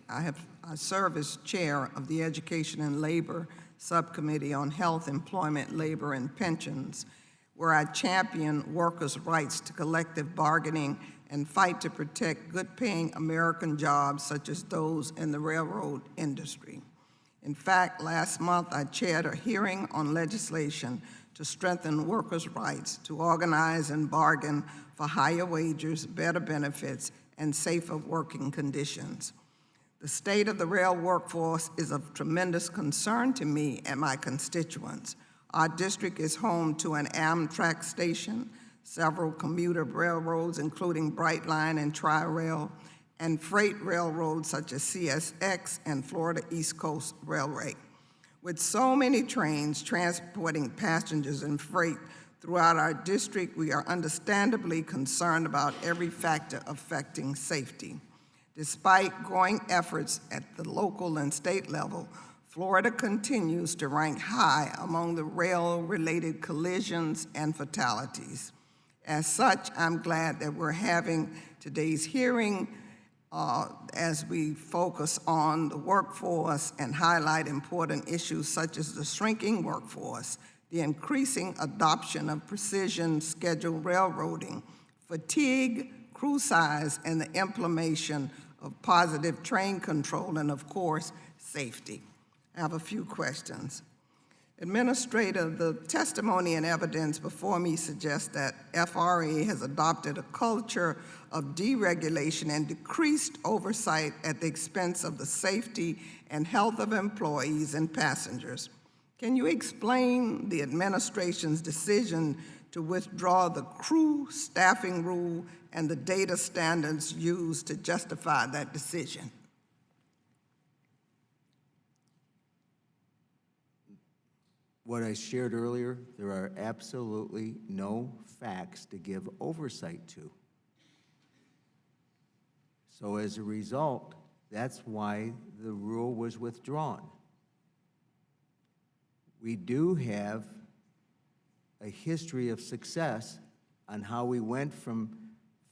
I serve as chair of the Education and Labor Subcommittee on Health, Employment, Labor, and Pensions, where I champion workers' rights to collective bargaining and fight to protect good-paying American jobs such as those in the railroad industry. In fact, last month I chaired a hearing on legislation to strengthen workers' rights to organize and bargain for higher wages, better benefits, and safer working conditions. The state of the rail workforce is of tremendous concern to me and my constituents. Our district is home to an Amtrak station, several commuter railroads, including Brightline and Tri-Rail, and freight railroads such as CSX and Florida East Coast Railway. With so many trains transporting passengers and freight throughout our district, we are understandably concerned about every factor affecting safety. Despite growing efforts at the local and state level, Florida continues to rank high among the rail-related collisions and fatalities. As such, I'm glad that we're having today's hearing as we focus on the workforce and highlight important issues such as the shrinking workforce, the increasing adoption of precision scheduled railroading, fatigue, crew size, and the implementation of positive train control, and of course, safety. I have a few questions. Administrator, the testimony and evidence before me suggests that FRA has adopted a culture of deregulation and decreased oversight at the expense of the safety and health of employees and passengers. Can you explain the administration's decision to withdraw the crew staffing rule and the data standards used to justify that decision? What I shared earlier, there are absolutely no facts to give oversight to. So as a result, that's why the rule was withdrawn. We do have a history of success on how we went from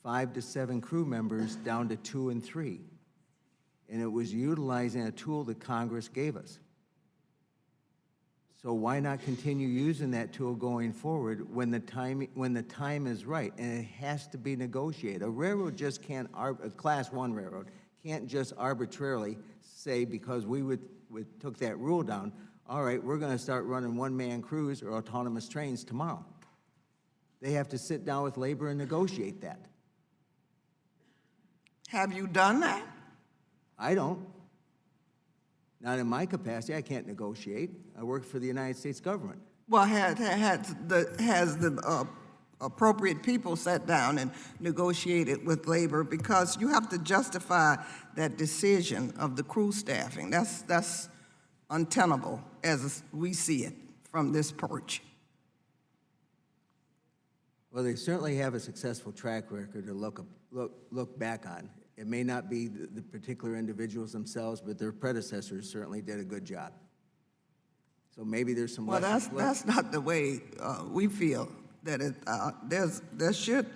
5 to 7 crew members down to 2 and 3. And it was utilizing a tool that Congress gave us. So why not continue using that tool going forward when the time is right? And it has to be negotiated. A railroad just can't, a Class 1 railroad can't just arbitrarily say, because we took that rule down, all right, we're going to start running one-man crews or autonomous trains tomorrow. They have to sit down with labor and negotiate that. Have you done that? I don't. Not in my capacity. I can't negotiate. I work for the United States government. Well, has the appropriate people sat down and negotiated with labor, because you have to justify that decision of the crew staffing. That's untenable as we see it from this perch. Well, they certainly have a successful track record to look back on. It may not be the particular individuals themselves, but their predecessors certainly did a good job. So maybe there's some. Well, that's not the way we feel. That there should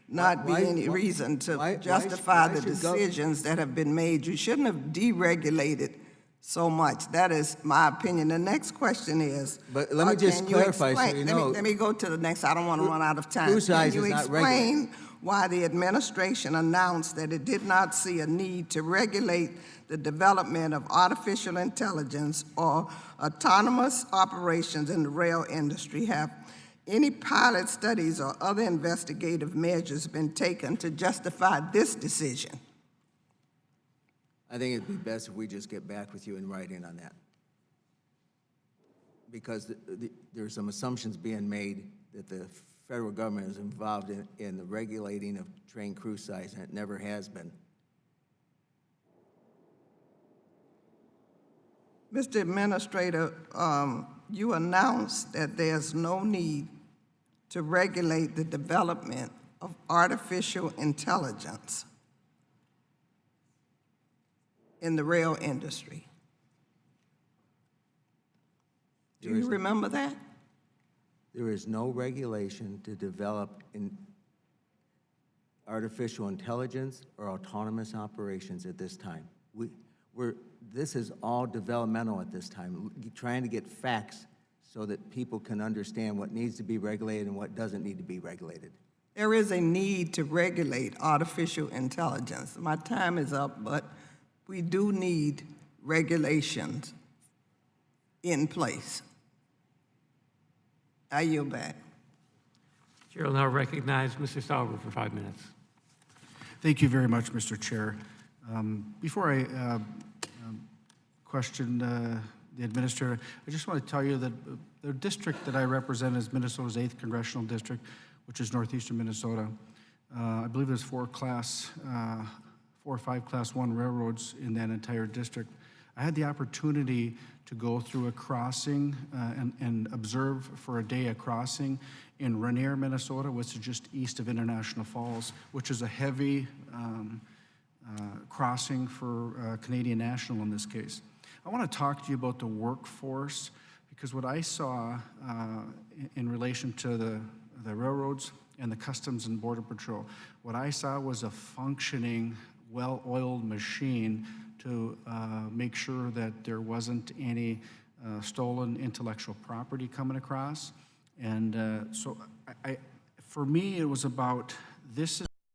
not be any reason to justify the decisions that have been made. You shouldn't have deregulated so much. That is my opinion. The next question is. But let me just clarify so you know. Let me go to the next. I don't want to run out of time. Crew size is not regulated. Can you explain why the administration announced that it did not see a need to regulate the development of artificial intelligence or autonomous operations in the rail industry? Have any pilot studies or other investigative measures been taken to justify this decision? I think it'd be best if we just get back with you in writing on that. Because there's some assumptions being made that the federal government is involved in the regulating of train crew size, and it never has been. Mr. Administrator, you announced that there's no need to regulate the development of artificial intelligence in the rail industry. Do you remember that? There is no regulation to develop artificial intelligence or autonomous operations at this time. This is all developmental at this time, trying to get facts so that people can understand what needs to be regulated and what doesn't need to be regulated. There is a need to regulate artificial intelligence. My time is up, but we do need regulations in place. I yield back. Chair will now recognize Mr. Sauber for 5 minutes. Thank you very much, Mr. Chair. Before I question the administrator, I just want to tell you that the district that I represent is Minnesota's 8th Congressional District, which is northeastern Minnesota. I believe there's 4 or 5 Class 1 railroads in that entire district. I had the opportunity to go through a crossing and observe for a day a crossing in Rainier, Minnesota, which is just east of International Falls, which is a heavy crossing for Canadian National in this case. I want to talk to you about the workforce, because what I saw in relation to the railroads and the Customs and Border Patrol, what I saw was a functioning, well-oiled machine to make sure that there wasn't any stolen intellectual property coming across. And so for me, it was about, this is